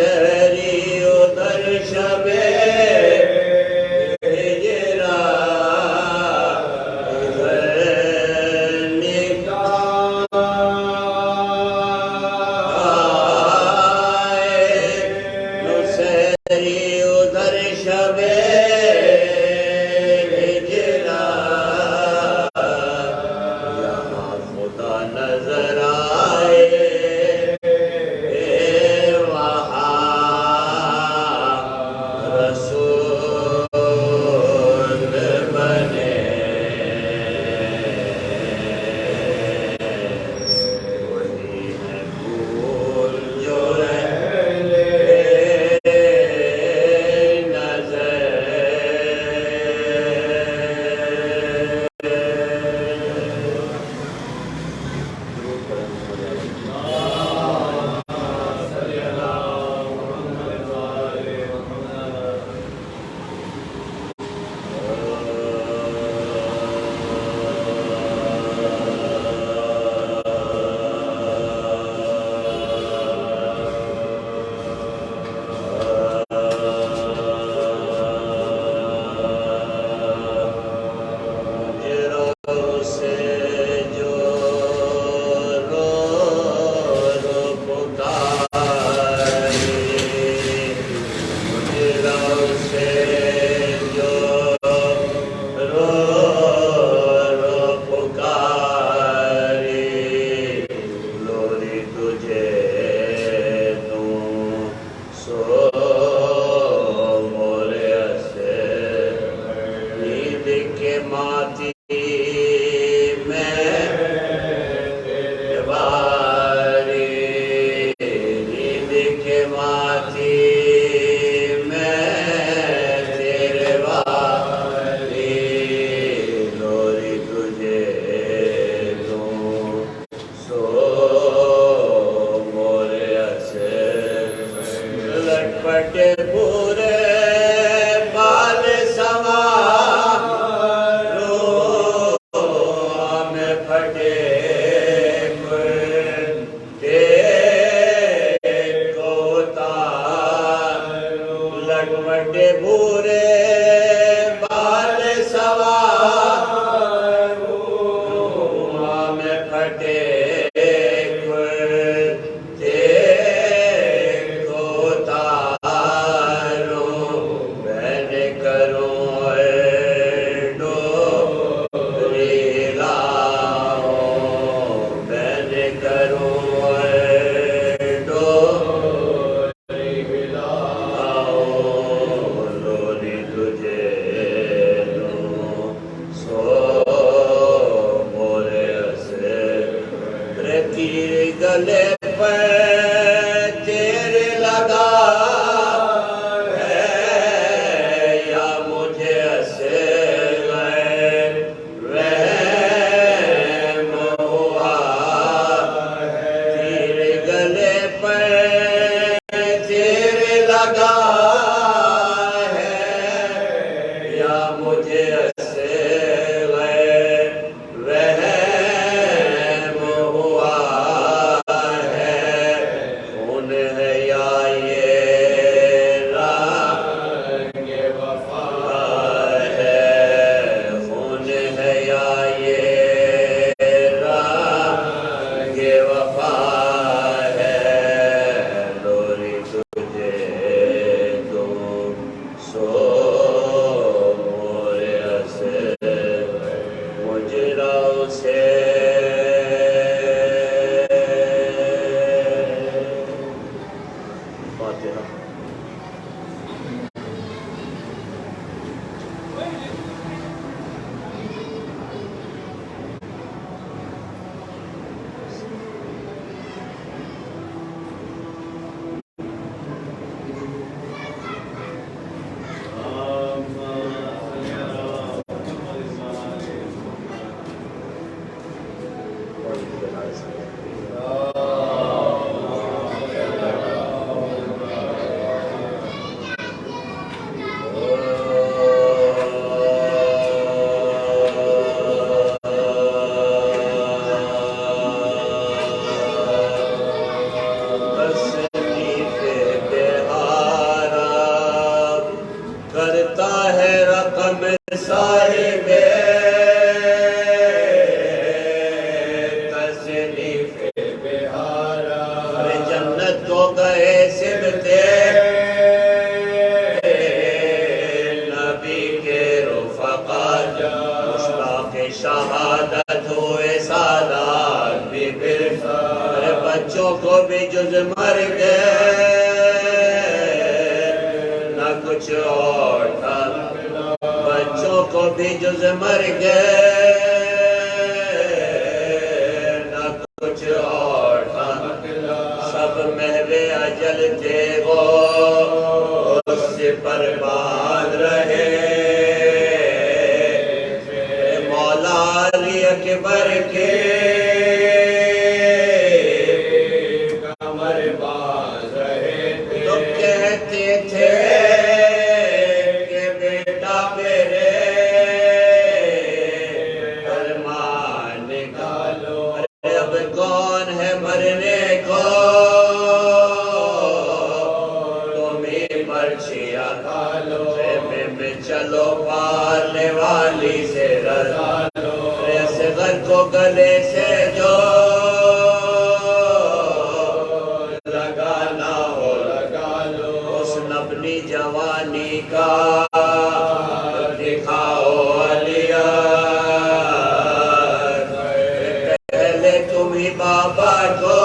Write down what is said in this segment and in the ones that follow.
سری ادھر شب ہجرا ادھر نکائے نصیری ادھر شب ہجرا یہاں خدا نظر آئے سبتے نبی کے رفقا مشتاق شہادت ہوئے سادات بھی پھر بچوں کو بھی جز مر گئے نہ کچھ اور تھا بچوں کو بھی جز مر گئے نہ کچھ اور تھا سب محوے اجل تھے وہ اس سے پر باندھ رہے مولا علی اکبر کے چلو پالنے والی سے رضا لو اصغر کو گلے سے جو لگانا ہو لگا لو اس نے اپنی جوانی کا دکھاؤ علیہ پہلے تم ہی بابا کو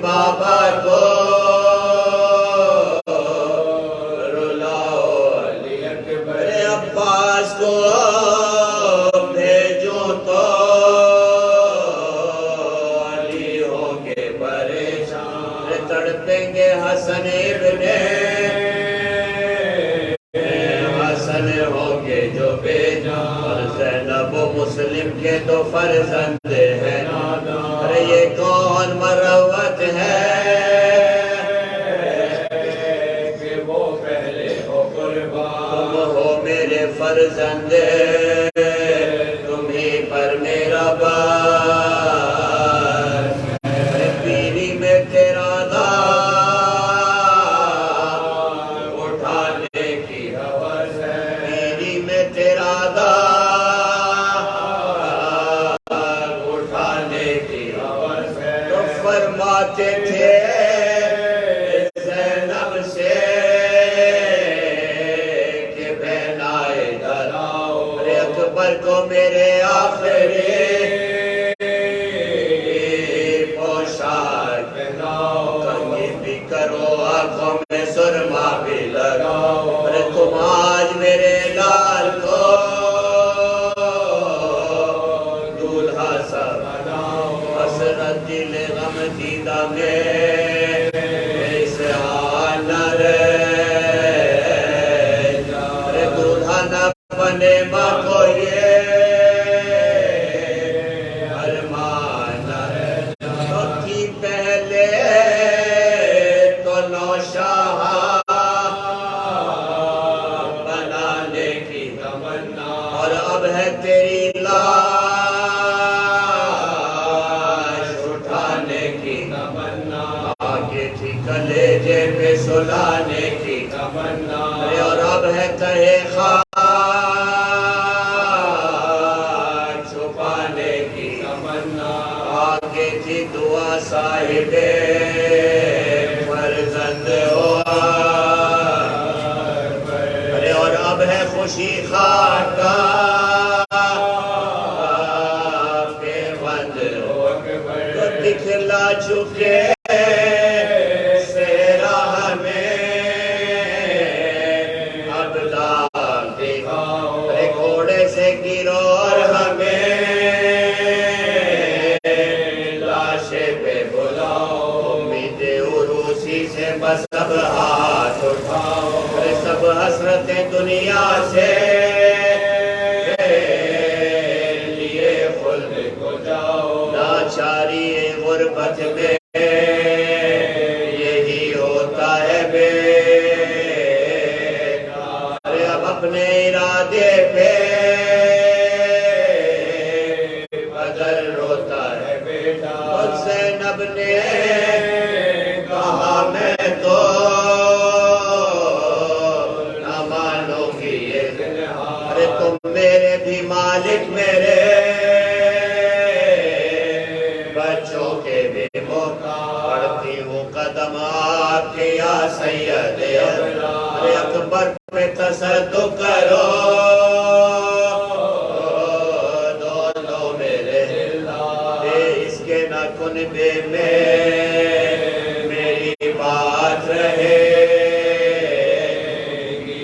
بابا کو رلاؤ علی اکبر عباس کو بھیجو تو علی ہوں گے پریشان تڑپیں گے حسن ابن حسن ہوں گے جو بے جان اور زینب و مسلم کے تو فرزند ہیں ارے یہ کون مروت ہے کہ وہ پہلے ہو قربان تم ہو میرے فرزند تم ہی پر میرا بار پیری میں تیرا دار اٹھانے کی حوث ہے پیری میں تیرا دار فرماتے تھے زینب سے کہ بہنائے دلاؤ اکبر کو میرے آخری پوشاک پہناؤ کنگھی بھی کرو آنکھوں میں سرما بھی لگاؤ تم آج میرے لال کو دولہا سا بناؤ حسرت دل غم دیدہ میں اسے آنا رہ جائے دولہا نہ بنے ماں کو یہ ارمان نہ رہ جائے تو تھی پہلے تو نوشاہ بنانے کی تمنا اور اب ہے تیری لاش کلیجے پہ سلانے کی تمنا اور اب ہے تہے خاک چھپانے کی تمنا آگے تھی دعا صاحب فرزند ہو ارے اور اب ہے خوشی خاکہ پیوند ہو تو دکھلا چکے سب ہاتھ اٹھاؤ سب حسرتیں دنیا سے لیے خلد کو جاؤ لاچاری غربت میں یہی ہوتا ہے بیکار اب اپنے ارادے پہ بدل روتا ہے بیٹا زینب نے کہا میں تو نہ مانو گی یہ ارے تم میرے بھی مالک میرے کنبے میں میری بات رہے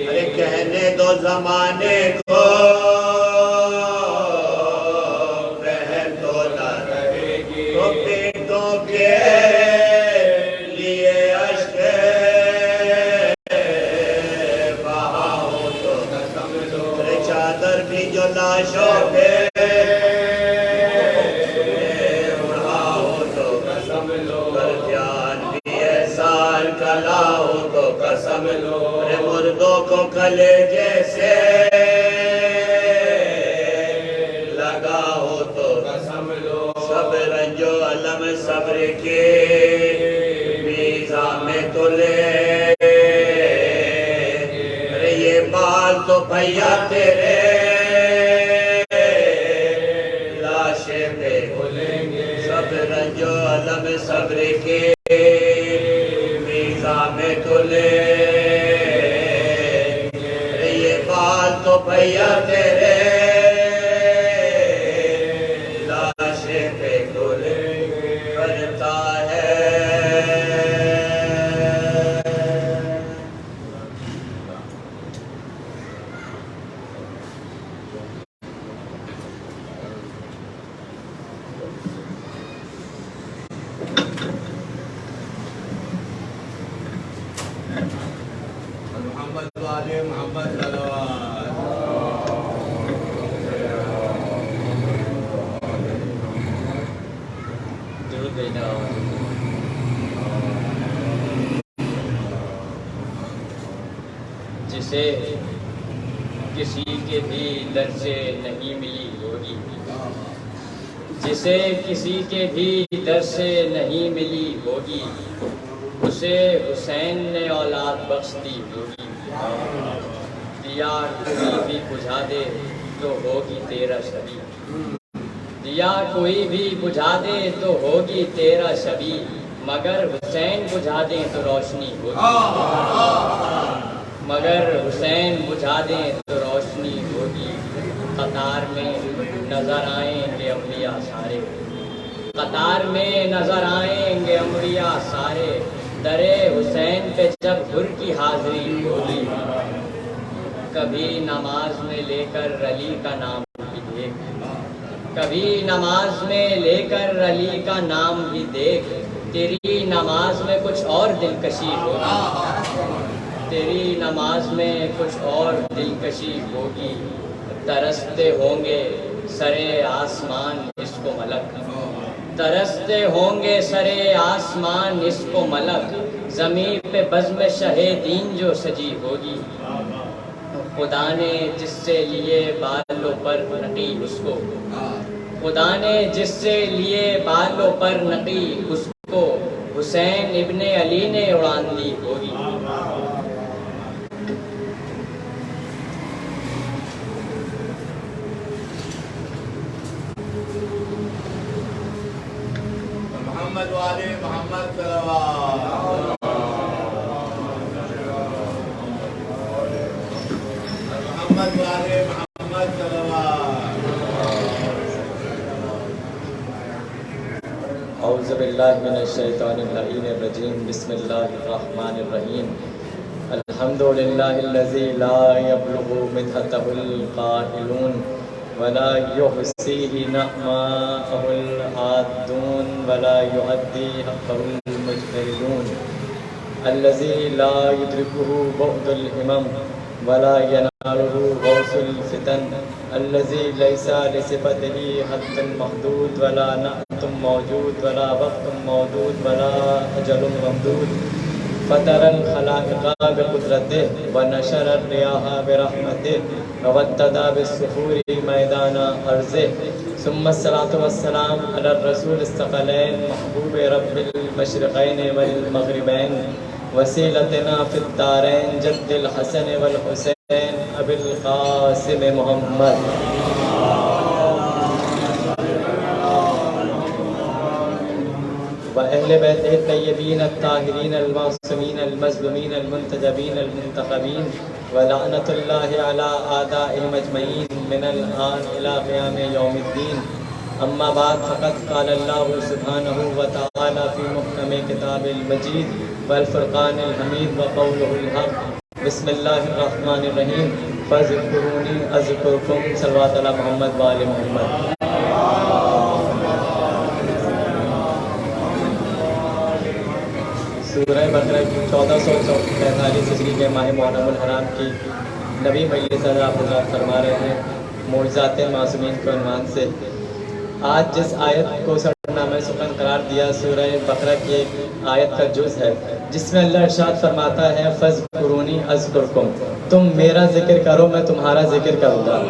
ارے کہنے دو زمانے کو بہن تو نہ رہے گی تو پیٹوں کے لیے اشک بہاؤ تو ارے چادر بھی جو لاشوں پہ لاؤ تو قسم لو ارے مردوں کو کلے جیسے لگاؤ تو قسم لو سب رنج و علم صبر کے میزان میں تلے ارے یہ بال تو بھیا تیرے لاشے پہ کھلیں گے سب رنج و علم صبر کے میں تلے یہ بال تو بھیا تیرے لاشے پہ کھلے کرتا ہے محمد جسے کسی کے بھی در سے نہیں ملی ہوگی جسے کسی کے بھی در سے نہیں ملی ہوگی اسے حسین نے اولاد بخش دی ہوگی دیا کوئی بھی بجھا دے تو ہوگی تیرا شبیہ دیا کوئی بھی بجھا دے تو ہوگی تیرا شبیہ مگر حسین بجھا دیں تو روشنی ہوگی مگر حسین بجھا دیں تو روشنی ہوگی قطار میں نظر آئیں گے انبیاء سارے قطار میں نظر آئیں گے انبیاء سارے درے حسین پہ جب گر کی حاضری ہوگی کبھی نماز میں لے کر علی کا نام بھی دیکھ کبھی نماز میں لے کر علی کا نام بھی دیکھ تیری نماز میں کچھ اور دلکشی ہوگی تیری نماز میں کچھ اور دلکشی ہوگی ترستے ہوں گے سرے آسمان اس کو ملک ترستے ہوں گے سرے آسمان اس کو ملک زمین پہ بزم شہ دین جو سجی ہوگی خدا نے جس سے لیے بالوں پر نقی اس کو خدا نے جس سے لیے بالوں پر نقی اس کو حسین ابن علی نے اڑان دی ہوگی محمد والے محمد صلوات محمد والے محمد صلوات اعوذ باللہ من الشیطان اللعین الرجیم بسم اللہ الرحمن الرحیم الحمدللہ الذی لا یبلغ مدحتہ القائلون ولا يحصيه نعماءه العادون ولا يؤدي حقه المجتهدون الذي لا يدركه بعد الهمم ولا يناله غوث الفتن الذي ليس لصفته حد محدود ولا نعت موجود ولا وقت موجود ولا أجل ممدود فطر الخلائق بقدرته ونشر الرياح برحمته وابتدى بالصخور میدان ارضه ثم الصلاة والسلام على الرسول الثقلين محبوب رب المشرقين والمغربين وسيلتنا في الدارين جد الحسن والحسين أبي القاسم محمد وأهل بيته الطيبين الطاهرين المعصومين المظلومين المنتجبين المنتخبين ولعنة الله على أعدائهم أجمعين من الآن إلى قيام يوم الدين اما بعد فقد قال اللہ سبحانہ وتعالی فی محکم کتاب المجید والفرقان الحمید وقولہ الحق بسم اللہ الرحمن الرحیم فاذکرونی اذکرکم صلوات علی محمد وآل محمد۔ سورہ بقرہ کی 1445 ہجری کے ماہ محرم الحرام کی نبی مجلس آپ حضرات فرما رہے ہیں معجزات معصومین کے عنوان سے۔ آج جس آیت کو سرنامہ سخن قرار دیا سورہ بقرہ کی ایک آیت کا جز ہے جس میں اللہ ارشاد فرماتا ہے فاذکرونی اذکرکم، تم میرا ذکر کرو میں تمہارا ذکر کروں گا،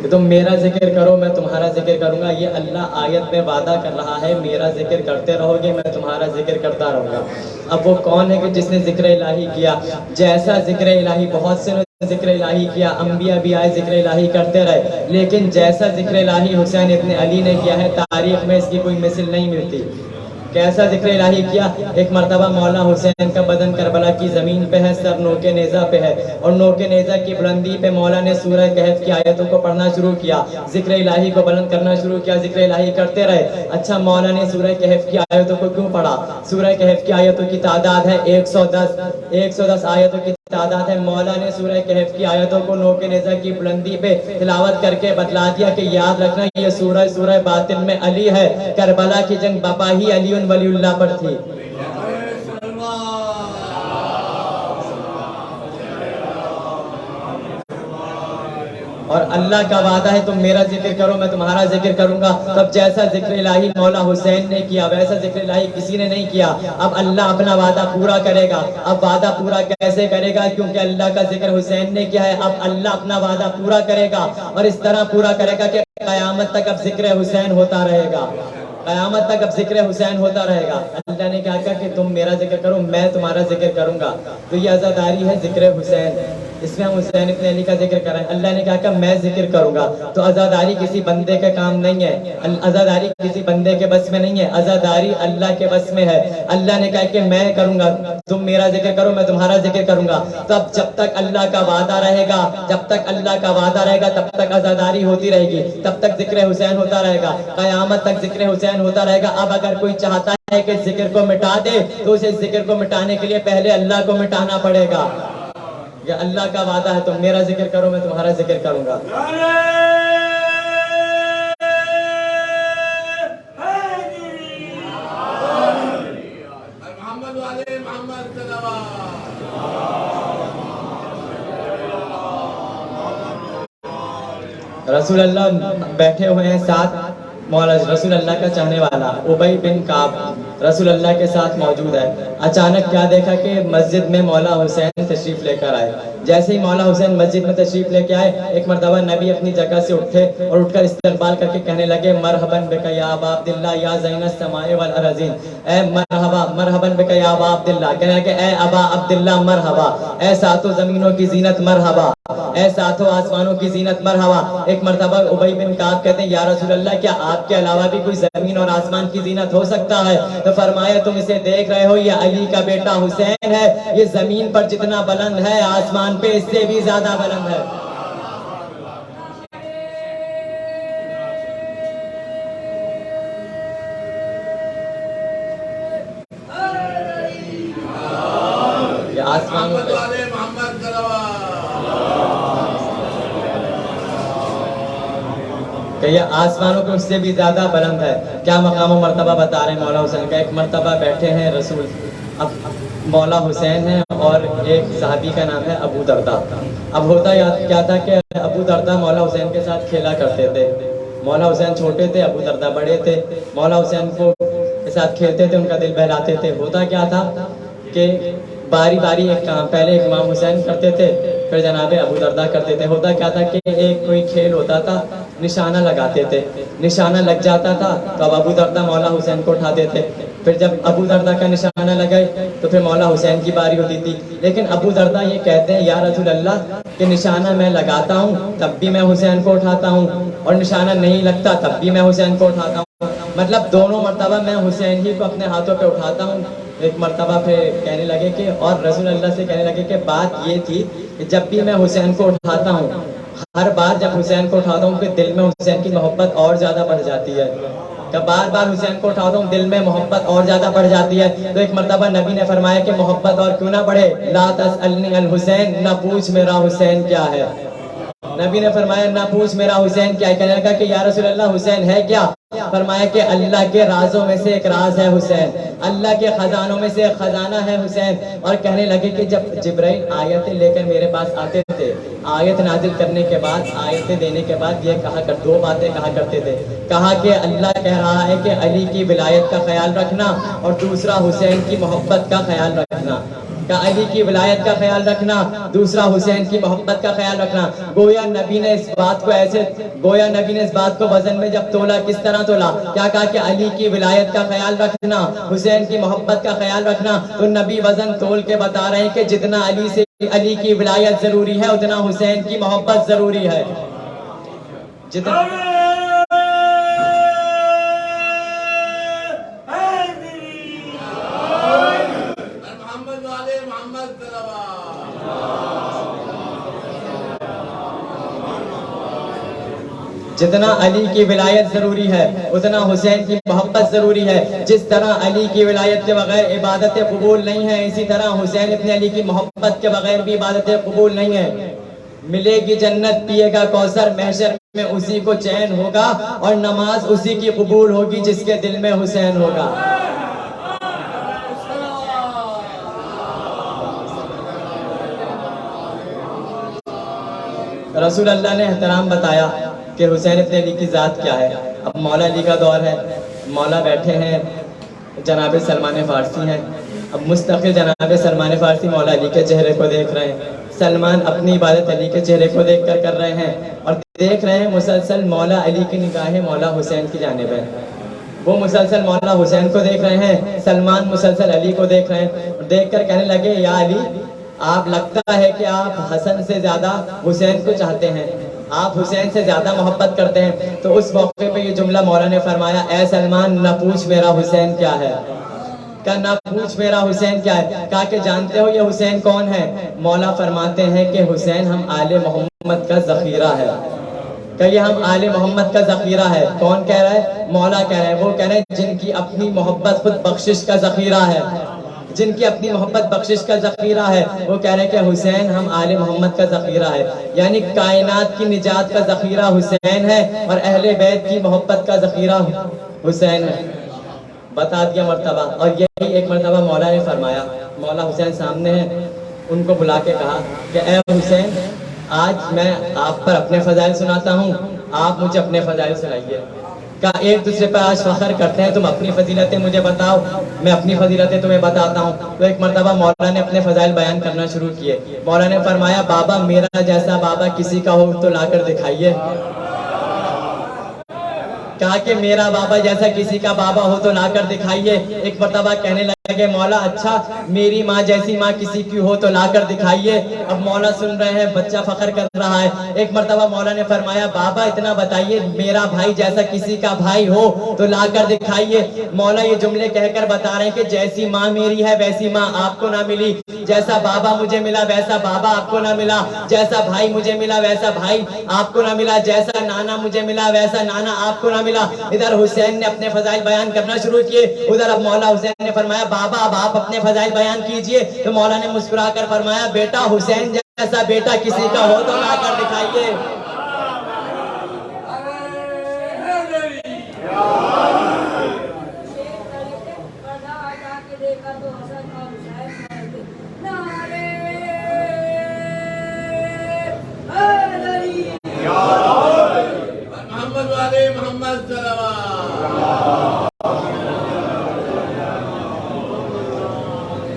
کہ تم میرا ذکر کرو میں تمہارا ذکر کروں گا۔ یہ اللہ آیت میں وعدہ کر رہا ہے میرا ذکر کرتے رہو گے میں تمہارا ذکر کرتا رہوں گا۔ اب وہ کون ہے کہ جس نے ذکر الہی کیا؟ جیسا ذکر الہی بہت سے نے ذکر الہی کیا، انبیاء بھی آئے ذکر الہی کرتے رہے، لیکن جیسا ذکر الہی حسین ابن علی نے کیا ہے تاریخ میں اس کی کوئی مثل نہیں ملتی۔ کیسا ذکر الہی کیا؟ ایک مرتبہ مولا حسین کا بدن کربلا کی زمین پہ ہے، سر نوک نیزہ پہ ہے، اور نوک نیزہ کی بلندی پہ مولا نے سورہ کہف کی آیتوں کو پڑھنا شروع کیا، ذکر الہی کو بلند کرنا شروع کیا، ذکر الہی کرتے رہے۔ اچھا مولا نے سورہ کہف کی آیتوں کو کیوں پڑھا؟ سورہ کہف کی آیتوں کی تعداد ہے 110 آیتوں کی تعداد ہے۔ مولا نے سورہ کہف کی آیتوں کو نوک نیزہ کی بلندی پہ تلاوت کر کے بتلا دیا کہ یاد رکھنا یہ سورہ باطن میں علی ہے، کربلا کی جنگ بپا ہی علی ولی اللہ پر تھی۔ اور اللہ کا وعدہ ہے تم میرا ذکر کرو میں تمہارا ذکر کروں گا۔ تب جیسا ذکر الہی مولا حسین نے کیا ویسا ذکر الہی کسی نے نہیں کیا۔ اب اللہ اپنا وعدہ پورا کرے گا۔ اب وعدہ پورا کیسے کرے گا؟ کیونکہ اللہ کا ذکر حسین نے کیا ہے، اب اللہ اپنا وعدہ پورا کرے گا، اور اس طرح پورا کرے گا کہ قیامت تک اب ذکر حسین ہوتا رہے گا، قیامت تک اب ذکر حسین ہوتا رہے گا۔ اللہ نے کہا کہ تم میرا ذکر کرو میں تمہارا ذکر کروں گا۔ تو یہ عزاداری ہے ذکر حسین، اس میں ہم حسین ابن علی کا ذکر کر رہے ہیں۔ اللہ نے کہا کہ میں ذکر کروں گا، تو عزاداری کسی بندے کا کام نہیں ہے، عزاداری کسی بندے کے بس میں نہیں ہے، عزاداری اللہ کے بس میں ہے۔ اللہ نے کہا کہ میں کروں گا، تم میرا ذکر کرو میں تمہارا ذکر کروں گا۔ تو اب جب تک اللہ کا وعدہ رہے گا، جب تک اللہ کا وعدہ رہے گا تب تک عزاداری ہوتی رہے گی، تب تک ذکر حسین ہوتا رہے گا، قیامت تک ذکر حسین ہوتا رہے گا۔ اب اگر کوئی چاہتا ہے کہ ذکر کو مٹا دے تو اسے ذکر کو مٹانے کے لیے پہلے اللہ کو مٹانا پڑے گا۔ یہ اللہ کا وعدہ ہے تم میرا ذکر کرو میں تمہارا ذکر کروں گا۔ رسول اللہ بیٹھے ہوئے ہیں ساتھ، مولا رسول اللہ کا چاہنے والا ابی بن کعب رسول اللہ کے ساتھ موجود ہے۔ اچانک کیا دیکھا کہ مسجد میں مولا حسین تشریف لے کر آئے۔ جیسے ہی مولا حسین مسجد میں تشریف لے کے آئے، ایک مرتبہ نبی اپنی جگہ سے اٹھے اور اٹھ کر استقبال کر کے کہنے لگے مرحباً بک یا ابا عبداللہ یا زین السماء والارضین، اے مرحبا مرحباً بک یا ابا عبداللہ، کہنے لگے اے ابا عبداللہ مرحبا، اے ساتوں زمینوں کی زینت مرحبا، اے ساتوں آسمانوں کی زینت مرحبا۔ ایک مرتبہ ابی بن کعب کہتے ہیں یا رسول اللہ کیا آپ کے علاوہ بھی کوئی زمین اور آسمان کی زینت ہو سکتا ہے؟ تو فرمایا تم اسے دیکھ رہے ہو یہ علی کا بیٹا حسین ہے، یہ زمین پر جتنا بلند ہے آسمان پہ اس سے بھی زیادہ بلند ہے۔ یہ آسمانوں پہ کہ یہ آسمانوں کو اس سے بھی زیادہ بلند ہے۔ کیا مقام و مرتبہ بتا رہے ہیں مولا حسین کا؟ ایک مرتبہ بیٹھے ہیں رسول، اب مولا حسین ہے اور ایک صحابی کا نام ہے ابو درداء۔ اب ہوتا کیا تھا کہ ابو درداء مولا حسین کے ساتھ کھیلا کرتے تھے۔ مولا حسین چھوٹے تھے، ابو درداء بڑے تھے، مولا حسین کو کے ساتھ کھیلتے تھے، ان کا دل بہلاتے تھے۔ ہوتا کیا تھا کہ باری باری ایک کام پہلے امام حسین کرتے تھے پھر جناب ابو درداء کرتے تھے۔ ہوتا کیا تھا کہ ایک کوئی کھیل ہوتا تھا، نشانہ لگاتے تھے، نشانہ لگ جاتا تھا تو اب ابو درداء مولا حسین کو اٹھاتے تھے، پھر جب ابو درداء کا نشانہ لگائے تو پھر مولا حسین کی باری ہوتی تھی۔ لیکن ابو درداء یہ کہتے ہیں یا رسول اللہ کہ نشانہ میں لگاتا ہوں تب بھی میں حسین کو اٹھاتا ہوں، اور نشانہ نہیں لگتا تب بھی میں حسین کو اٹھاتا ہوں، مطلب دونوں مرتبہ میں حسین ہی کو اپنے ہاتھوں پہ اٹھاتا ہوں۔ ایک مرتبہ پھر کہنے لگے کہ اور رسول اللہ سے کہنے لگے کہ بات یہ تھی کہ جب بھی میں حسین کو اٹھاتا ہوں ہر بار جب حسین کو اٹھاتا ہوں کہ دل میں حسین کی محبت اور زیادہ بڑھ جاتی ہے، کہ بار بار حسین کو اٹھاتا ہوں دل میں محبت اور زیادہ بڑھ جاتی ہے۔ تو ایک مرتبہ نبی نے فرمایا کہ محبت اور کیوں نہ بڑھے، لا تسألنی الحسین، نہ پوچھ میرا حسین کیا ہے۔ نبی نے فرمایا نہ پوچھ میرا حسین کیا ہے۔ کہنے لگا کہ یا رسول اللہ حسین ہے کیا؟ فرمایا کہ اللہ کے رازوں میں سے ایک راز ہے حسین، اللہ کے خزانوں میں سے ایک خزانہ ہے حسین۔ اور کہنے لگے کہ جب جبرائیل آیتیں لے کر میرے پاس آتے تھے، آیت نازل کرنے کے بعد، آیتیں دینے کے بعد یہ دو باتیں کہا کرتے تھے۔ کہا کہ اللہ کہہ رہا ہے کہ علی کی ولایت کا خیال رکھنا، اور دوسرا حسین کی محبت کا خیال رکھنا۔ کہ علی کی ولایت کا خیال رکھنا، دوسرا حسین کی محبت کا خیال رکھنا۔ گویا نبی نے اس بات کو وزن میں جب تولا، کس طرح تولا؟ کیا کہا کہ علی کی ولایت کا خیال رکھنا، حسین کی محبت کا خیال رکھنا۔ تو نبی وزن تول کے بتا رہے ہیں کہ جتنا علی کی ولایت ضروری ہے اتنا حسین کی محبت ضروری ہے۔ جتنا جتنا علی کی ولایت ضروری ہے اتنا حسین کی محبت ضروری ہے۔ جس طرح علی کی ولایت کے بغیر عبادتیں قبول نہیں ہیں، اسی طرح حسین ابن علی کی محبت کے بغیر بھی عبادتیں قبول نہیں ہیں۔ ملے گی جنت، پیے گا کوثر، محشر میں اسی کو چین ہوگا، اور نماز اسی کی قبول ہوگی جس کے دل میں حسین ہوگا۔ رسول اللہ نے احترام بتایا کہ حسین ابن علی کی ذات کیا ہے۔ اب مولا علی کا دور ہے، مولا بیٹھے ہیں، جناب سلمان فارسی ہیں۔ اب مستقل جناب سلمان فارسی مولا علی کے چہرے کو دیکھ رہے ہیں، سلمان اپنی عبادت علی کے چہرے کو دیکھ کر رہے ہیں، اور دیکھ رہے ہیں مسلسل مولا علی کی نگاہیں مولا حسین کی جانب ہے۔ وہ مسلسل مولا حسین کو دیکھ رہے ہیں، سلمان مسلسل علی کو دیکھ رہے ہیں، اور دیکھ کر کہنے لگے یا علی، آپ لگتا ہے کہ آپ حسن سے زیادہ حسین کو چاہتے ہیں، آپ حسین سے زیادہ محبت کرتے ہیں۔ تو اس موقع پہ یہ جملہ مولا نے فرمایا، اے سلمان نہ پوچھ میرا حسین کیا ہے۔ کہا نہ پوچھ میرا حسین کیا ہے۔ کہا کہ جانتے ہو یہ حسین کون ہے؟ مولا فرماتے ہیں کہ حسین ہم آل محمد کا ذخیرہ ہے، کہ یہ ہم آل محمد کا ذخیرہ ہے۔ کون کہہ رہا ہے؟ مولا کہہ رہے ہیں۔ وہ کہہ رہے ہیں جن کی اپنی محبت خود بخشش کا ذخیرہ ہے، جن کی اپنی محبت بخشش کا ذخیرہ ہے، وہ کہہ رہے ہیں کہ حسین ہم آل محمد کا ذخیرہ ہے۔ یعنی کائنات کی نجات کا ذخیرہ حسین ہے، اور اہل بیت کی محبت کا ذخیرہ حسین ہے۔ بتا دیا مرتبہ۔ اور یہی ایک مرتبہ مولا نے فرمایا، مولا حسین سامنے ہیں، ان کو بلا کے کہا کہ اے حسین، آج میں آپ پر اپنے فضائل سناتا ہوں، آپ مجھے اپنے فضائل سنائیے۔ کہا ایک دوسرے پر آج فخر کرتے ہیں، تم اپنی فضیلتیں مجھے بتاؤ، میں اپنی فضیلتیں تمہیں بتاتا ہوں۔ تو ایک مرتبہ مولا نے اپنے فضائل بیان کرنا شروع کیے۔ مولا نے فرمایا بابا میرا جیسا بابا کسی کا ہو تو لا کر دکھائیے۔ کہا کہ میرا بابا جیسا کسی کا بابا ہو تو لا کر دکھائیے۔ ایک مرتبہ کہنے لگے مولا اچھا میری ماں جیسی ماں کسی کی ہو تو لا کر دکھائیے۔ اب مولا سن رہے ہیں، بچہ فخر کر رہا ہے۔ ایک مرتبہ مولا نے فرمایا بابا اتنا بتائیے میرا بھائی جیسا کسی کا بھائی ہو تو لا کر دکھائیے۔ مولا یہ جملے کہہ کر بتا رہے ہیں کہ جیسی ماں میری ہے ویسی ماں آپ کو نہ ملی، جیسا بابا مجھے ملا ویسا بابا آپ کو نہ ملا، جیسا بھائی مجھے ملا ویسا بھائی آپ کو نہ ملا، جیسا نانا مجھے ملا ویسا نانا آپ کو نہ ملا۔ ادھر حسین نے اپنے فضائل بیان کرنا شروع کیے، ادھر اب مولا حسین نے فرمایا بابا اب آپ اپنے فضائل بیان کیجئے۔ تو مولا نے مسکرا کر فرمایا بیٹا حسین جیسا بیٹا کسی کا ہو تو لا کر دکھائیے۔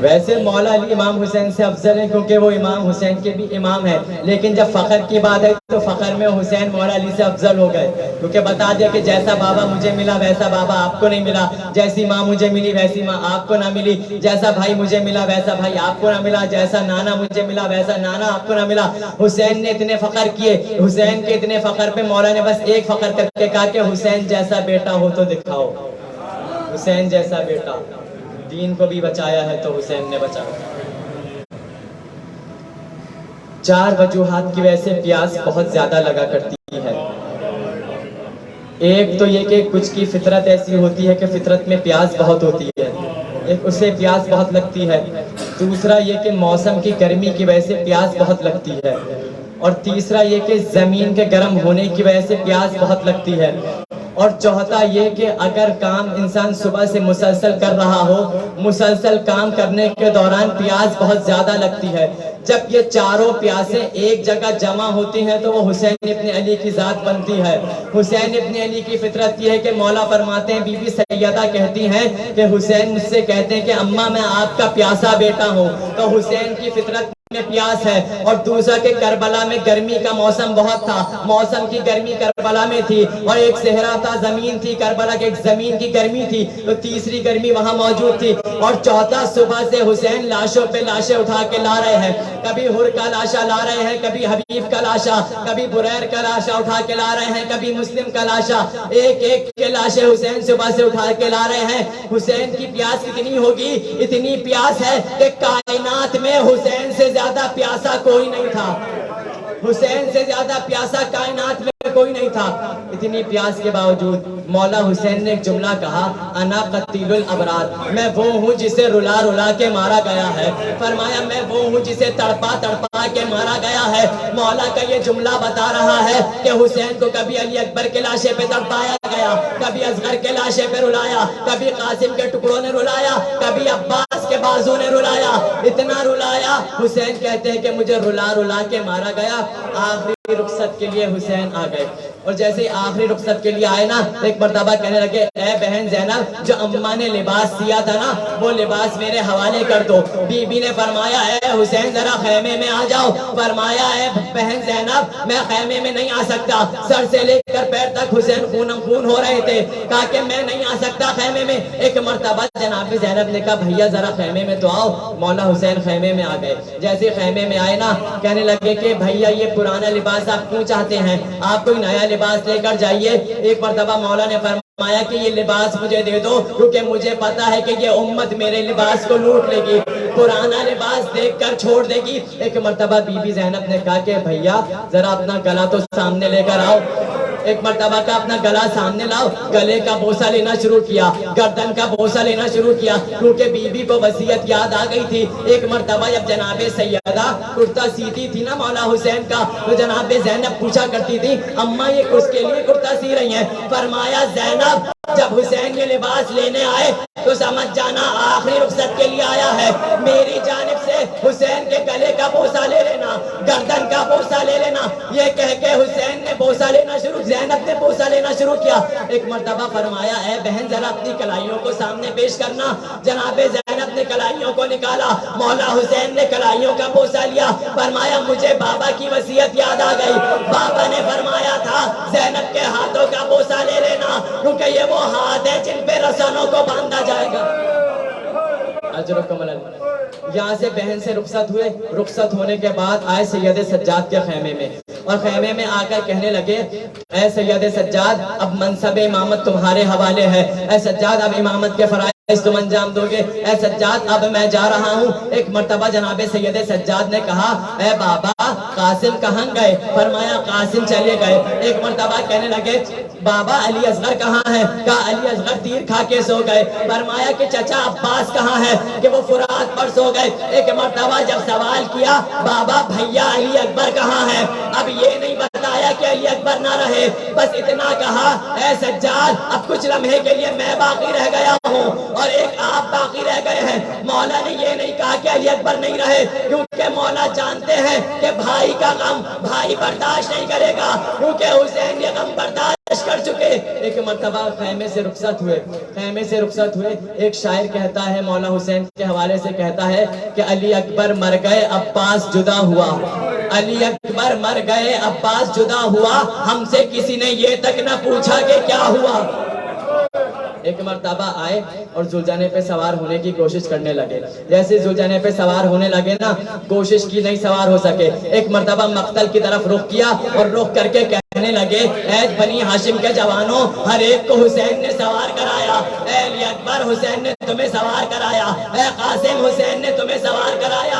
ویسے مولا علی امام حسین سے افضل ہے کیونکہ وہ امام حسین کے بھی امام ہیں، لیکن جب فخر کی بات ہے تو فخر میں حسین مولا علی سے افضل ہو گئے، کیونکہ بتا دیا کہ جیسا بابا مجھے ملا ویسا بابا آپ کو نہیں ملا، جیسی ماں مجھے ملی ویسی ماں آپ کو نہ ملی، جیسا بھائی مجھے ملا ویسا بھائی آپ کو نہ ملا، جیسا نانا مجھے ملا ویسا نانا آپ کو نہ ملا۔ حسین نے اتنے فخر کیے، حسین کے اتنے فخر پہ مولا نے بس ایک فخر کر کے کہا کہ حسین جیسا بیٹا ہو تو دکھاؤ، حسین جیسا بیٹا۔ دین کو بھی بچایا ہے تو حسین نے بچایا۔ 4 وجوہات کی وجہ سے پیاس بہت زیادہ لگا کرتی ہے۔ ایک تو یہ کہ کچھ کی فطرت ایسی ہوتی ہے کہ فطرت میں پیاس بہت ہوتی ہے، ایک اسے پیاس بہت لگتی ہے۔ دوسرا یہ کہ موسم کی گرمی کی وجہ سے پیاس بہت لگتی ہے، اور تیسرا یہ کہ زمین کے گرم ہونے کی وجہ سے پیاس بہت لگتی ہے، اور چوتھا یہ کہ اگر کام انسان صبح سے مسلسل کر رہا ہو، مسلسل کام کرنے کے دوران پیاس بہت زیادہ لگتی ہے۔ جب یہ چاروں پیاسیں ایک جگہ جمع ہوتی ہیں تو وہ حسین ابن علی کی ذات بنتی ہے۔ حسین ابن علی کی فطرت یہ ہے کہ مولا فرماتے ہیں، بی بی سیدہ کہتی ہیں کہ حسین مجھ سے کہتے ہیں کہ اماں میں آپ کا پیاسا بیٹا ہوں، تو حسین کی فطرت میں پیاس ہے۔ اور دوسرا کہ کربلا میں گرمی کا موسم بہت تھا، موسم کی گرمی کربلا میں تھی، اور ایک صحرا تھا، زمین تھی کربلا کے، ایک زمین کی گرمی تھی، تو تیسری گرمی وہاں موجود تھی۔ اور چوتھا، صبح سے حسین لاشوں پہ لاشیں اٹھا کے لا رہے ہیں، کبھی ہر کا لاشا لا رہے ہیں، کبھی حبیب کا لاشا، کبھی بریر کا لاشا اٹھا کے لا رہے ہیں، کبھی مسلم کا لاشا، ایک ایک کے لاشیں حسین صبح سے اٹھا کے لا رہے ہیں۔ حسین کی پیاس کتنی ہوگی؟ اتنی پیاس ہے کہ کائنات میں حسین سے زیادہ پیاسا کوئی نہیں تھا، حسین سے زیادہ پیاسا کائنات میں کوئی نہیں تھا۔ اتنی پیاس کے باوجود مولا حسین نے ایک جملہ کہا، انا قتیل الابرار، میں وہ ہوں جسے رلا رلا کے مارا گیا ہے۔ فرمایا میں وہ ہوں جسے تڑپا تڑپا کے مارا گیا ہے۔ مولا کا یہ جملہ بتا رہا ہے کہ حسین کو کبھی علی اکبر کے لاشے پہ تڑپایا گیا، کبھی اصغر کے لاشے پہ رلایا، کبھی قاسم کے ٹکڑوں نے رلایا، کبھی عباس کے بازو نے رلایا، اتنا رلایا۔ حسین کہتے ہیں کہ مجھے رلا رلا کے مارا گیا۔ آخری رخصت کے لیے حسین آ گئے، اور جیسے آخری رخصت کے لیے آئے نا، ایک مرتبہ کہنے لگے، اے بہن زینب، جو اماں نے لباس دیا تھا نا، وہ لباس میرے حوالے کر دو۔ بی بی نے فرمایا، اے حسین ذرا خیمے میں آ جاؤ۔ فرمایا، اے بہن زینب، میں خیمے میں نہیں آ سکتا، سر سے لے کر پیر تک حسین خونم خون ہو رہے تھے، کہا کہ میں نہیں آ سکتا خیمے میں۔ ایک مرتبہ جناب زینب نے کہا، بھیا ذرا خیمے میں تو آؤ۔ مولا حسین خیمے میں آ گئے۔ جیسے خیمے میں آئے نا، کہنے لگے کہ بھیا یہ پرانا لباس آپ کیوں چاہتے ہیں؟ آپ کوئی نیا لباس لے کر جائیے۔ ایک مرتبہ مولا نے فرمایا کہ یہ لباس مجھے دے دو، کیونکہ مجھے پتا ہے کہ یہ امت میرے لباس کو لوٹ لے گی، پرانا لباس دیکھ کر چھوڑ دے گی۔ ایک مرتبہ بی بی زینب نے کہا کہ بھیا ذرا اپنا گلا تو سامنے لے کر آؤ۔ ایک مرتبہ کا اپنا گلا سامنے لاؤ، گلے کا بوسہ لینا شروع کیا، گردن کا بوسہ لینا شروع کیا، کیونکہ بی بی کو وصیت یاد آ گئی تھی۔ ایک مرتبہ جب جناب سیدہ کرتا سیتی تھی نا مولا حسین کا، تو جناب زینب پوچھا کرتی تھی، اماں یہ کس کے لیے کرتا سی رہی ہیں؟ فرمایا، زینب جب حسین یہ لباس لینے آئے تو سمجھ جانا آخری رخصت کے لیے آیا ہے، میری جانب سے حسین کے گلے کا بوسہ لے لینا، گردن کا بوسہ لے لینا۔ یہ کہہ کے حسین نے بوسہ لینا شروع، زینب نے بوسہ لینا شروع کیا۔ ایک مرتبہ فرمایا، اے بہن ذرا اپنی کلائیوں کو سامنے پیش کرنا۔ جناب زینب نے کلائیوں کو نکالا، مولا حسین نے کلائیوں کا بوسہ لیا۔ فرمایا، مجھے بابا کی وصیت یاد آ گئی، بابا نے فرمایا تھا زینب کے ہاتھوں کا بوسہ لے لینا، کیونکہ یہ وہ ہاتھ ہے جن پہ رسنوں کو باندھا جائے گا۔ یہاں سے بہن سے رخصت ہوئے، رخصت ہونے کے بعد آئے سید سجاد کے خیمے میں، اور خیمے میں آ کر کہنے لگے، اے سید سجاد اب منصب امامت تمہارے حوالے ہے، اے سجاد اب امامت کے فرائض تم انجام دو گے، اے سجاد اب میں جا رہا ہوں۔ ایک مرتبہ جناب سید سجاد نے کہا، اے بابا قاسم کہاں گئے؟ فرمایا، قاسم چلے گئے۔ ایک مرتبہ کہنے لگے، بابا علی اصغر کہاں ہے؟ کہا علی اصغر تیر کھا کے سو گئے۔ فرمایا کہ چچا عباس کہاں ہے؟ کہ وہ فرات پر سو گئے۔ ایک مرتبہ جب سوال کیا، بابا بھیا علی اکبر کہاں ہے؟ اب یہ نہیں بتایا کہ علی اکبر نہ رہے، بس اتنا کہا، اے سجاد اب کچھ لمحے کے لیے میں باقی رہ گیا ہوں اور ایک آپ باقی رہ گئے ہیں۔ مولا نے یہ نہیں کہا کہ علی اکبر نہیں رہے، کیونکہ مولا جانتے ہیں کہ بھائی کا غم بھائی برداشت نہیں کرے گا، کیونکہ حسین یہ غم برداشت کر چکے۔ ایک مرتبہ خیمے سے رخصت ہوئے، خیمے سے رخصت ہوئے، ایک شاعر کہتا ہے مولا حسین کے حوالے سے کہتا ہے کہ علی اکبر مر گئے عباس جدا ہوا، علی اکبر مر گئے عباس جدا ہوا، ہم سے کسی نے یہ تک نہ پوچھا کہ کیا ہوا۔ ایک مرتبہ آئے اور زلجانے پہ سوار ہونے کی کوشش کرنے لگے، جیسے زلجانے پہ سوار ہونے لگے نا، کوشش کی نہیں سوار ہو سکے۔ ایک مرتبہ مقتل کی طرف رخ کیا اور رخ کر کے کہنے لگے، اے بنی ہاشم کے جوانوں، ہر ایک کو حسین نے سوار کرایا، اے علی اکبر حسین نے تمہیں سوار کرایا، اے قاسم حسین نے تمہیں سوار کرایا،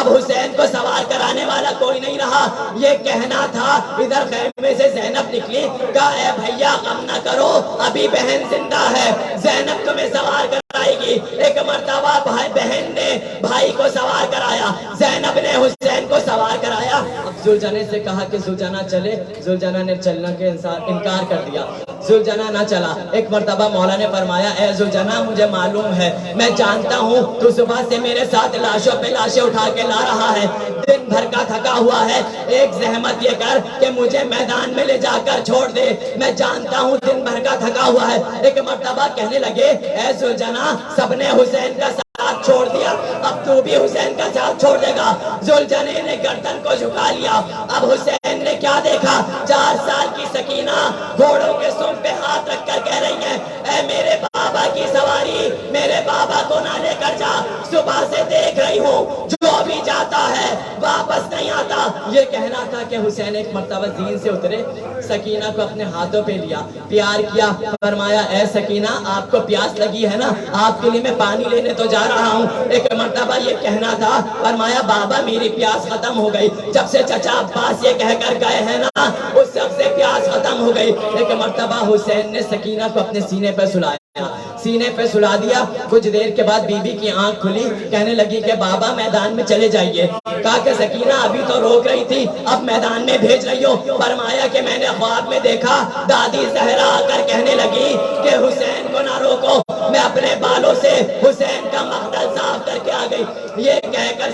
اب حسین کو سوار کرانے والا کوئی نہیں رہا، یہ کہنا تھا۔ ادھر خیمے سے زینب نکلی، کہا اے بھیا غم نہ کرو، ابھی بہن زندہ ہے، زینب تمہیں سوار کرائے گی۔ ایک مرتبہ بھائی بہن نے بھائی کو سوار کرایا، زینب نے حسین کو سوار کرایا۔ اب زلجنہ سے کہا کہ زلجنہ چلے، زلجنہ نے چلنے کے انکار کر دیا، زلجنہ نہ چلا۔ ایک مرتبہ مولا نے فرمایا اے زلجنہ مجھے معلوم ہے، میں جانتا ہوں تو صبح سے میرے ساتھ لاشوں پہ لاشیں اٹھا کے لا رہا ہے، دن بھر کا تھکا ہوا ہے، ایک زحمت یہ کر کہ مجھے میدان میں لے جا کر چھوڑ دے، میں جانتا ہوں دن بھر کا تھکا ہوا ہے۔ ایک مرتبہ کہنے لگے اے زلجنہ سب نے حسین کا ساتھ چھوڑ دیا، اب تو بھی حسین کا ساتھ چھوڑ دے گا؟ زلجنہ نے گردن کو جھکا لیا۔ اب حسین نے کیا دیکھا؟ 4 سال کی سکینہ گھوڑوں کے سم پہ ہاتھ رکھ کر کہہ رہی ہیں اے میرے بابا کی سواری، میرے بابا کو نہ لے کر جا، صبح سے دیکھ رہی ہوں جو بھی جاتا ہے واپس نہیں آتا۔ یہ کہنا تھا کہ حسین ایک مرتبہ زین سے اترے، سکینہ کو اپنے ہاتھوں پہ لیا، پیار کیا، فرمایا اے سکینہ آپ کو پیاس لگی ہے نا، آپ کے لیے میں پانی لینے تو جا رہا ہوں۔ ایک مرتبہ یہ کہنا تھا، فرمایا بابا میری پیاس ختم ہو گئی، جب سے چچا عباس یہ کہہ کر گئے ہیں نا اس وقت سے پیاس ختم ہو گئی۔ ایک مرتبہ حسین نے سکینہ کو اپنے سینے پہ سلایا، سینے پہ سلا دیا۔ کچھ دیر کے بعد بی بی کی آنکھ کھلی، کہنے لگی کہ بابا میدان میں چلے جائیے۔ کہا کہ سکینہ ابھی تو روک رہی تھی اب میدان میں بھیج رہی ہو؟ فرمایا کہ میں نے خواب میں دیکھا دادی زہرا آ کر کہنے لگی کہ حسین کو نہ روکو، میں اپنے بالوں سے حسین کا مقتل صاف کر کے آ گئی۔ یہ کہہ کر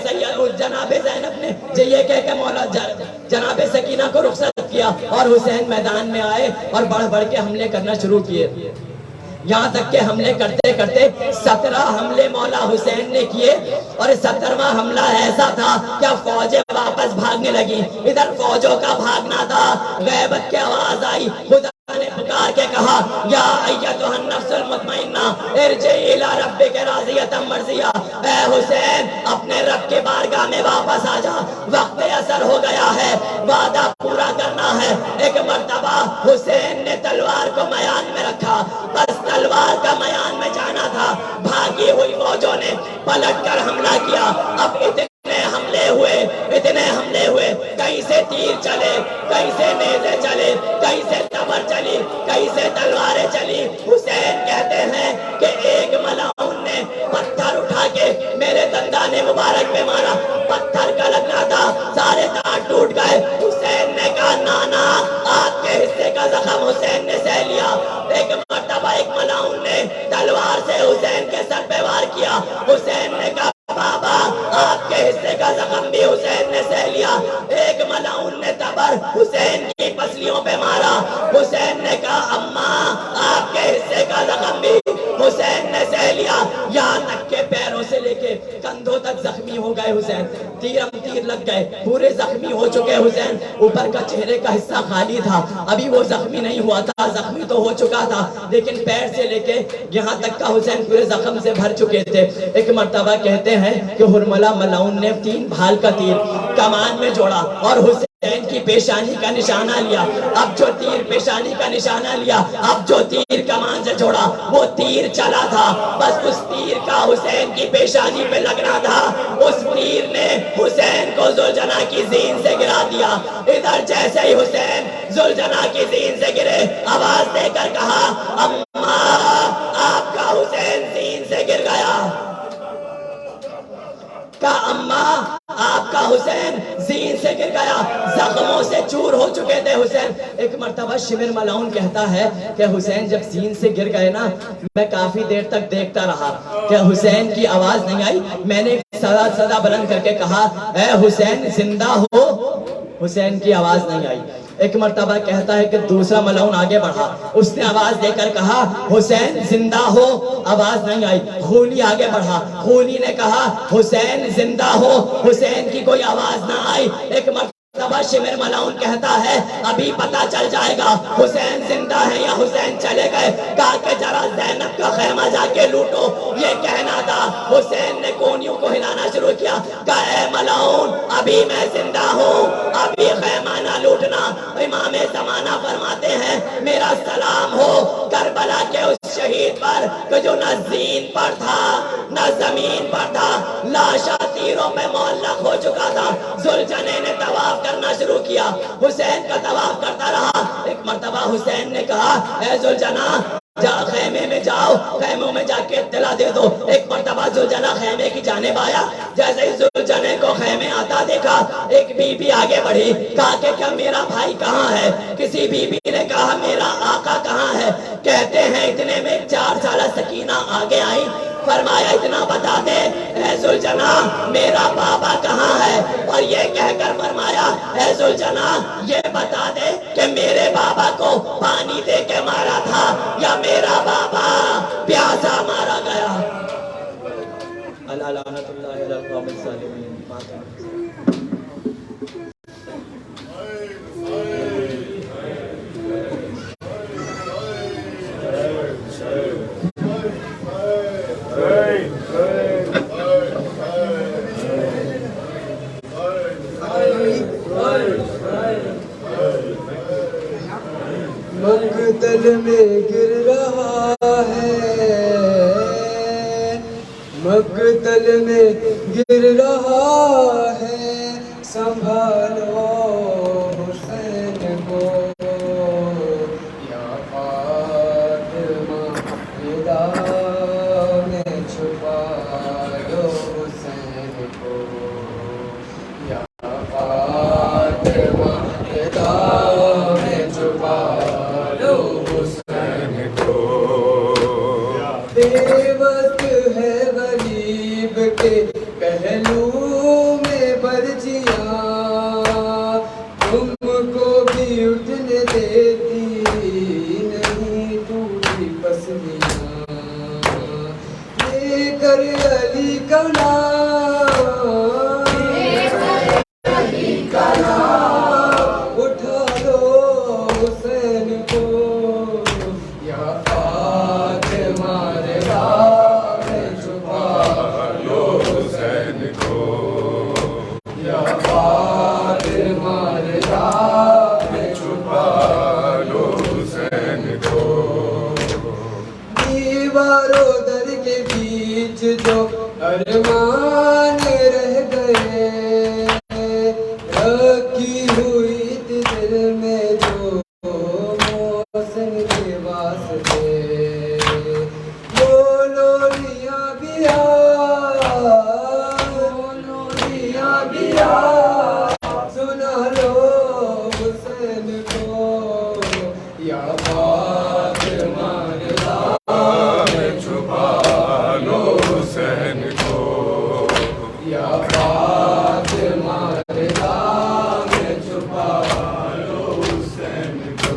جناب زینب نے یہ کہہ کے مولا جناب سکینہ کو رخصت کیا اور حسین میدان میں آئے اور بڑھ بڑھ کے حملے کرنا شروع کیے، یہاں تک کہ حملے کرتے کرتے 17 حملے مولا حسین نے کیے، اور 17واں حملہ ایسا تھا کہ فوجیں واپس بھاگنے لگی۔ ادھر فوجوں کا بھاگنا تھا، غیبت کی آواز آئی، خدا نے پکار کے کہا یا ایتھا النفس المطمئنہ ارجعی الی ربک راضیۃ مرضیہ، اے حسین اپنے رب کے بارگاہ میں واپس آ جا، وقت اثر ہو گیا ہے، وعدہ پورا کرنا ہے۔ ایک مرتبہ حسین نے تلوار کو میان میں رکھا، بس تلوار کا میان میں جانا تھا، بھاگی ہوئی فوجوں نے پلٹ کر حملہ کیا۔ اب اتنے حملے ہوئے، کہیں سے تیر چلے، کہیں سے نیزے چلے، کہیں سے تبر چلی، کہیں سے تلواریں چلی۔ حسین کہتے ہیں کہ ایک ملعون نے پتھر اٹھا کے میرے دندان مبارک پہ مارا، پتھر کا لگنا تھا، سارے دانت ٹوٹ گئے۔ حسین نے کہا نانا آپ کے حصے کا زخم حسین نے سہ لیا۔ ایک مرتبہ ایک ملعون نے تلوار سے حسین کے سر پہ وار کیا، حسین نے کہا بابا آپ کے حصے کا زخم بھی حسین نے سہ لیا۔ ایک ملعون نے تبر حسین کی پسلیوں پہ مارا، حسین نے کہا اماں آپ کے حصے کا زخم بھی حسین نے سہ لیا۔ یہاں تک کہ پیروں سے لے کے کندھوں تک زخمی ہو گئے حسین، تیر لگ گئے، پورے زخمی ہو چکے حسین۔ اوپر کا چہرے کا حصہ خالی تھا، ابھی وہ زخمی نہیں ہوا تھا، زخمی تو ہو چکا تھا لیکن پیر سے لے کے یہاں تک کا حسین پورے زخم سے بھر چکے تھے۔ ایک مرتبہ کہتے ہیں کہ ہرملہ ملعون نے 3 بھال کا تیر کمان میں جوڑا اور حسین کی پیشانی کا نشانہ لیا۔ اب جو تیر پیشانی کا نشانہ لیا، اب جو تیر کمان سے جوڑا وہ تیر چلا تھا، بس اس تیر کا حسین کی پیشانی پہ لگنا تھا، اس تیر نے حسین کو زلجنہ کی زین سے گرا دیا۔ ادھر جیسے ہی حسین زلجنہ کی زین سے گرے، آواز دے کر کہا اماں آپ کا حسین زین سے گر گیا۔ کہا اماں آپ کا حسین زین سے گر گیا، زخموں سے چور ہو چکے تھے حسین۔ ایک مرتبہ شمر ملعون کہتا ہے کہ حسین جب زین سے گر گئے نا، میں کافی دیر تک دیکھتا رہا کہ حسین کی آواز نہیں آئی، میں نے صدا بلند کر کے کہا اے حسین زندہ ہو، حسین کی آواز نہیں آئی۔ ایک مرتبہ کہتا ہے کہ دوسرا ملعون آگے بڑھا، اس نے آواز دے کر کہا حسین زندہ ہو، آواز نہیں آئی۔ خونی آگے بڑھا، خونی نے کہا حسین زندہ ہو، حسین کی کوئی آواز نہ آئی۔ ایک مرتبہ شمر ملعون کہتا ہے ابھی پتا چل جائے گا حسین زندہ ہے یا حسین چلے گئے۔ کہا کہ ذرا زینب کا خیمہ جا کے لوٹو، یہ کہنا تھا۔ حسین نے کونیوں کو ہلانا شروع کیا، کہا اے ملعون ابھی میں زندہ ہوں، ابھی خیمہ نہ لوٹنا۔ امام زمانہ فرماتے ہیں میرا سلام ہو کربلا کے اس شہید پر پیغمبر کہ جو نہ زین پر تھا نہ زمین پر تھا، لاشا تیروں پہ معلق ہو چکا تھا. ذوالجناح نے طواف کرنا شروع کیا، حسین کا طواف کرتا رہا. ایک مرتبہ حسین نے کہا اے ذوالجناح جا خیمے میں جاؤ، خیموں میں جا کے اطلاع دے دو. ایک مرتبہ ذوالجناح خیمے کی جانب آیا. جیسے ہی ذوالجناح کو خیمے آتا دیکھا، ایک بی بی آگے بڑھی، کہا کہ کیا میرا بھائی کہاں ہے؟ کسی بی بی نے کہا میرا آقا کہاں ہے؟ کہتے ہیں اتنے میں 4 سالہ سکینہ آگے آئی. فرمایا اتنا بتا دے اے ذوالجناح میرا بابا کہاں ہے؟ اور یہ کہہ کر فرمایا اے ذوالجناح یہ بتا دے کہ میرے بابا کو پانی دے کے مارا تھا یا میرا بابا پیاسا مارا گیا. اللہ لعنت اللہ علی القوم الظالمین. مقتل میں گر رہا ہے، مقتل میں گر رہا ہے، سنبھالو حسین کو یا فاطمہ فدا میں چھپا لو حسین کو یا فاطمہ فدا میں چھپا بے وقت ہے غریب کے پہلو میں برجیاں، تم کو بھی اٹھنے دیتی نہیں ٹوٹی پسلیاں. لے کر علی کا نام اٹھا لو حسین کو یا فاطمہ رضا میں چھپا لو حسین کو یا فاطمہ رضا میں چھپا لو حسین کو. دیوار و در کے بیچ جو ارمان رہ گئے، رکھی ہوئی تھی دل میں جو محسن کے واسطے، وہ لولیاں بھی سنا لو حسین کو یا فاطمہ رضا میں چھپا لو حسین کو یا فاطمہ رضا میں چھپا لو حسین کو.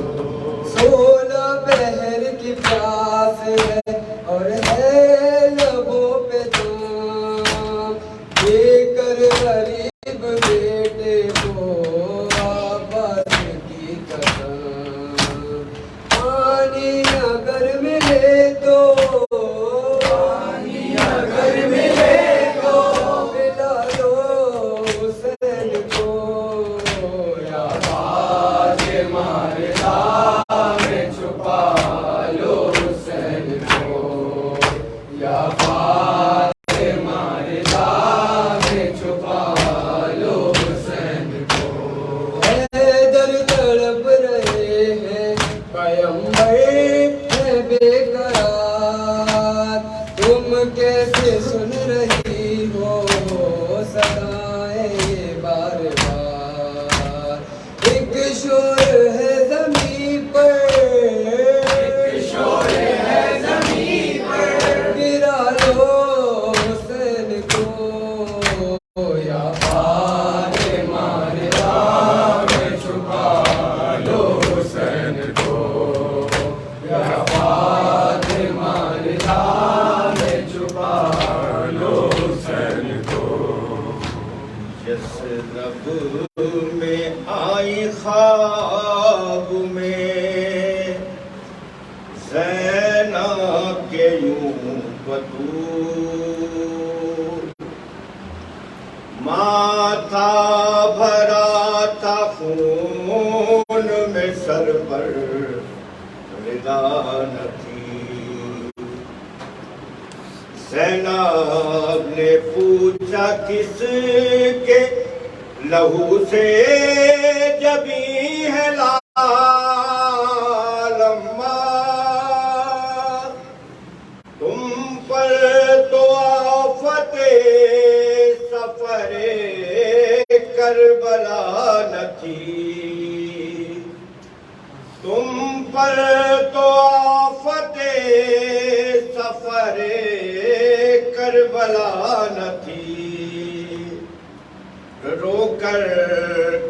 16 پہر کی پیاس ہے اور ہے لبوں پہ جام، دے کر غریب بیٹے کو عباس کی قسم. پانی اگر ملے تو پلا لو حسین کو یا فاطمہ رضا میں چھپا لو حسین کو یا فاطمہ رضا میں چھپا لو حسین کو. حیدر تڑپ رہے ہیں پیغمبر ہے بے قرار، تم کیسے سن رہی ہو صدائیں بار بار. ایک شور ہے زمین پر، گرا لو حسین کو یا فاطمہ رضا میں چھپا لو حسین کو یا فاطمہ رضا میں چھپا لو حسین کو. جس رب میں آئی خواب میں زینب کے یوں بطول، ماتھا بھرا تھا خون میں سر پر ردا نہ تھی، زینب نے پوچھا کس کے لہو سے جبی ہے لال اماں، تم پر تو آفت سفر کربلا نہ تھی، تم پر تو آفت سفر کربلا نہ تھی۔ رو کر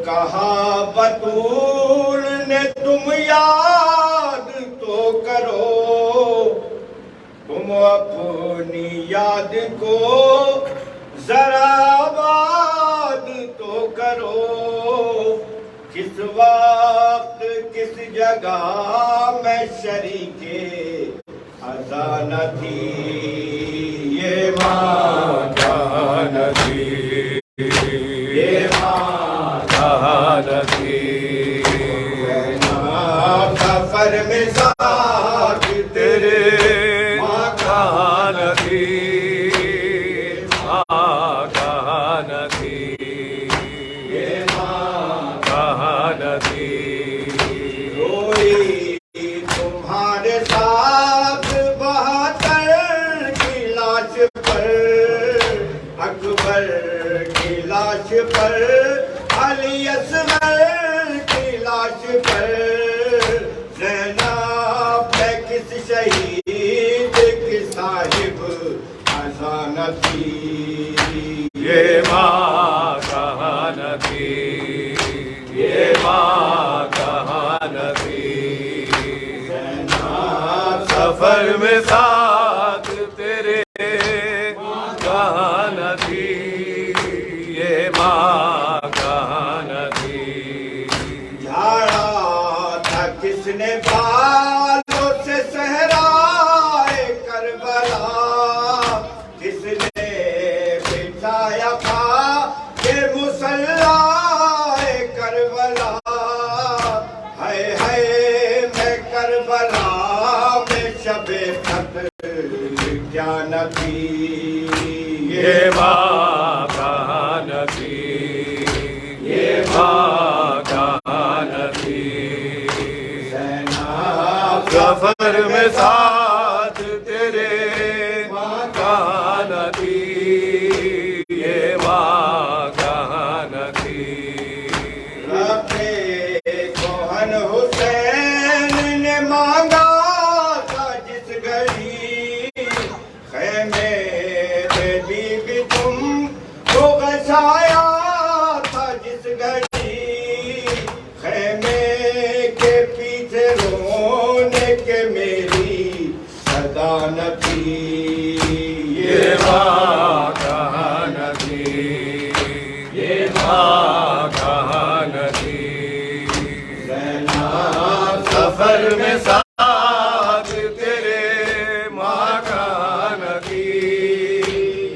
کہا بطول نے تم یاد تو کرو، تم اپنی یاد کو ذرا آباد تو کرو، کس وقت کس جگہ میں شریک خزان تھی، یہ ماں جان تھی، یہ ماں جان تھی، سفر میں ساتھ تیرے ماں جان تھی، ماں جان تھی، یہ ماں جان تھی، روئی تمہارے ساتھ بہتر کی لاش پر، اکبر کی لاش پر، علی اصغر کی لاش پر، زینب ہے کس شہید کی صاحب خزانہ تھی، یہ ماں کہاں تھی، یہ ماں کہاں تھی، زینب سفر میں ساتھ تیرے کہاں تھی، یہ ماں کہاں تھی، جھاڑا تھا کس نے بالوں سے صحرائے کربلا، کس نے بچھایا تھا یہ مصلاح کربلا، ہائے ہائے میں کربلا میں شب قدر کیا نہ تھی، یہ ماں کہاں تھی، یہ ماں کہاں تھی، زینب سفر میں ساتھ تیرے ماں کہاں تھی، یہ ماں کہاں تھی، رفیع کوہن حسین نے مانگا تھا جس گھڑی، خیمے بی بی تم کو غشایا تھا جس گھڑی، خیمے کے پیچھے رونے کے میری صدا نہ تھی، یہ ماں کہاں تھی، یہ ماں کہاں تھی، زینب سفر میں ساتھ تیرے ماں کہاں تھی،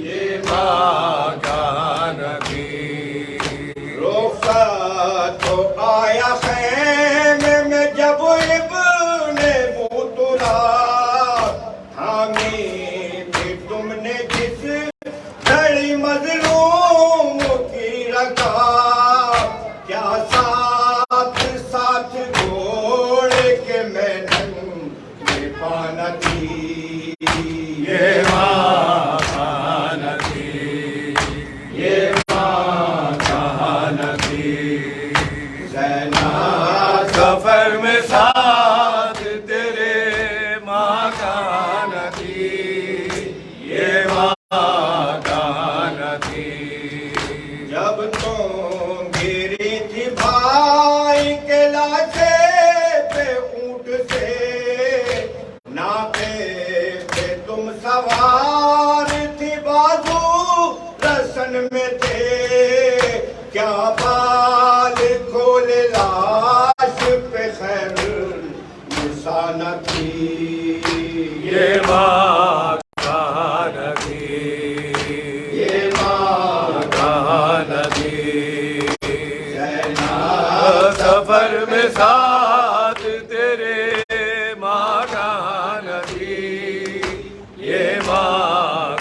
یہ ماں کہاں تھی، رخصت تو آیا خیمے میں جب ابن بطلا، تھامی تھی تم نے جس گھڑی مظلوم کی رکھا، کیا ساتھ ساتھ گھوڑے کے میں ننگے پانا تھی، یہ ماں کہاں تھی، یہ ماں کہاں تھی، زینب سفر میں ساتھ تیرے ماں کہاں تھی، یہ ماں کہاں تھی، جب تم گری تھی بھائی کے لاشے پہ اونٹ سے، ناپے پہ تم سوار تھی بازو رسن میں تھے، کیا بال کھول لاش پہ خیر نشانہ تھی، یہ ماں کہاں تھی، یہ ماں کہاں تھی، زینب سفر میں ساتھ تیرے ماں کہاں تھی، یہ ماں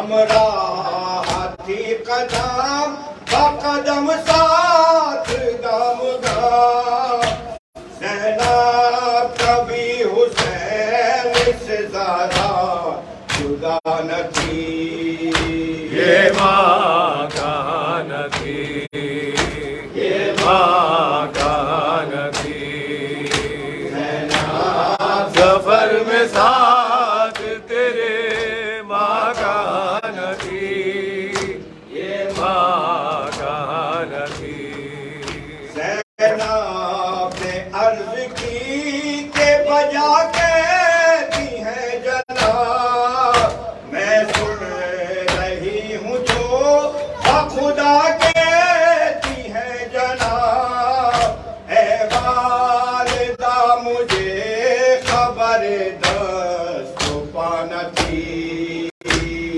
ہمراہ تھی قدم بقدم ساتھ دم گام زینب کبھی حسین سے زیادہ جدا نہ تھی یہ ماں کہاں نہ تھی یہ ماں کہاں نہ تھی سفر میں ساتھ تیرے ماں کہاں نہ تھی یہ ماں کہاں نہ تھی زینب نے عرض کی کہ بجا کہتی ہے جناب میں سن رہی ہوں جو خدا کہتی ہے جناب اے والدہ مجھے خبر دست پانا تھی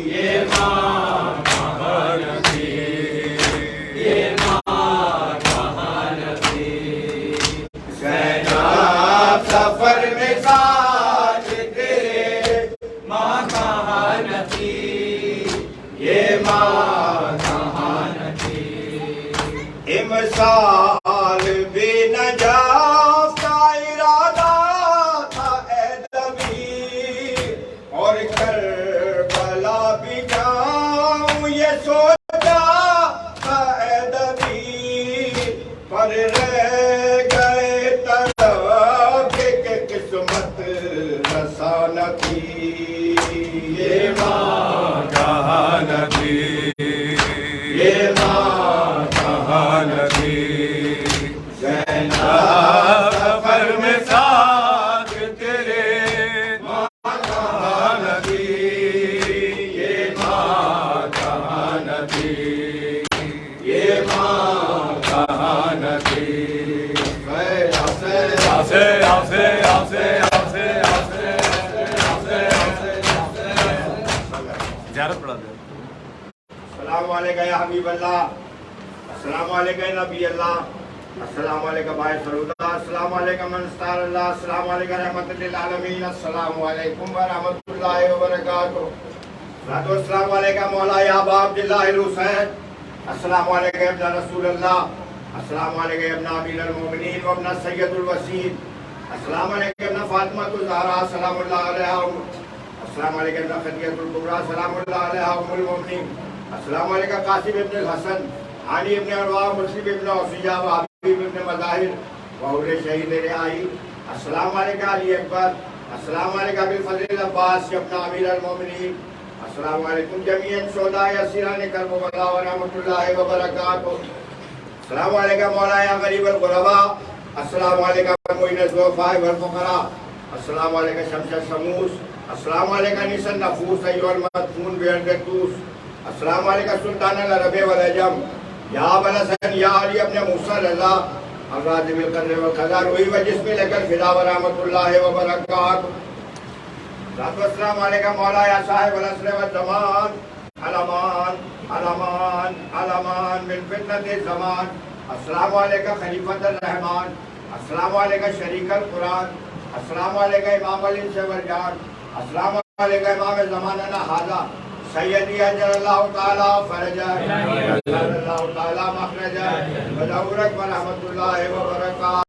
یہ ماں کہاں نہ تھی یہ ماں کہاں نہ تھی زینب سفر میں ساتھ تیرے ماں کہاں نہ تھی یہ ماں کہاں نہ تھی امسال بھی نجات کا ارادہ تھا اے نبی اور کربلا بھی جاؤں یہ سوچا تھا اے نبی پر رہ گئے طرف کہ قسمت رسا نہ تھی یہ ماں کہاں نہ تھی یہ ماں کہاں نہ تھی زینب سفر میں ساتھ تیرے ماں کہاں نہ تھی یہ ماں کہاں نہ تھی یہ ماں کہاں نہ تھی حسین آسے آسے آسے آسے آسے زیارت پڑھا دے السلام علیکم یا حبیب اللہ السلام علیکم یا نبی اللہ السلام علیکم بھائی سرودہ السلام علیکم منستار اللہ السلام علیکم رحمت للعالمین السلام علیکم ورحمت اللہ وبرکاتہ السلام علیکم مولا یا ابا عبداللہ الحسین السلام علیکم ابن رسول اللہ السلام علیکم ابن امیر المومنین و ابن سید الوسیم السلام علیکم ابن فاطمہ الزہرا سلام اللہ علیہ السلام علیکم ابن خدیجہ الکبریٰ سلام اللہ علیہ ام المومنین السلام علیکم قاسم ابن الحسن علی ابن ارواح مسلم ابن عفیہ و حبیب ابن مظاہر وحور شہید رعائی السلام علیکم علی اکبر السلام علیکم بالفضل العباس ابن امیر المومنین السلام علیکم جمیعاً شہداء اسیران کربلا ورحمۃ اللہ وبرکاتہ السلام علیکم مولانا غریب الغرباء السلام علیکم معین الضعفاء والفقراء السلام علیکم شمس الشموس السلام علیکم انیس النفوس ایھا المدفون بالقدوس السلام علیکم سلطان العرب والعجم یا ابا الحسن یا علی ابن موسیٰ رضا الراضی بالقدر والقضاء روحی و جسمی لک الفدا ورحمۃ اللہ وبرکاتہ السلام علیکم مولا یا صاحب العصر والزمان علمان علمان علمان من فتنة الزمان السلام علیکم خلیفۃ الرحمن السلام علیکم شریک القرآن السلام علیکم امام الانس والجان السلام علیکم امام زماننا ھذا سیدی اجل اللہ تعالی فرجہ اجل اللہ تعالی مخرجہ ودورک ورحمۃ اللہ وبرکاتہ